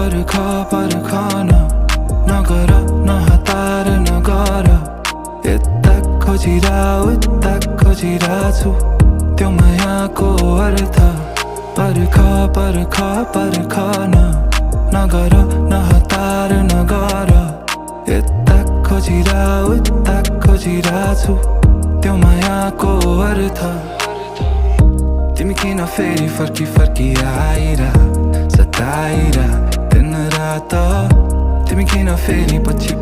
पर्ख पर्खन नगर नहतार नगर यता खोजिरा उता खोजिरा छु त्यो मायाको अर्थ पर्ख पर्ख पर्खन नगर नहतार नगर यता खोजिरा उता खोजिरा छु त्यो मायाको अर्थ तिमी किन फेरि फर्की फर्की आइरा सताइरा दिन रात तिमी किन फेरि पछि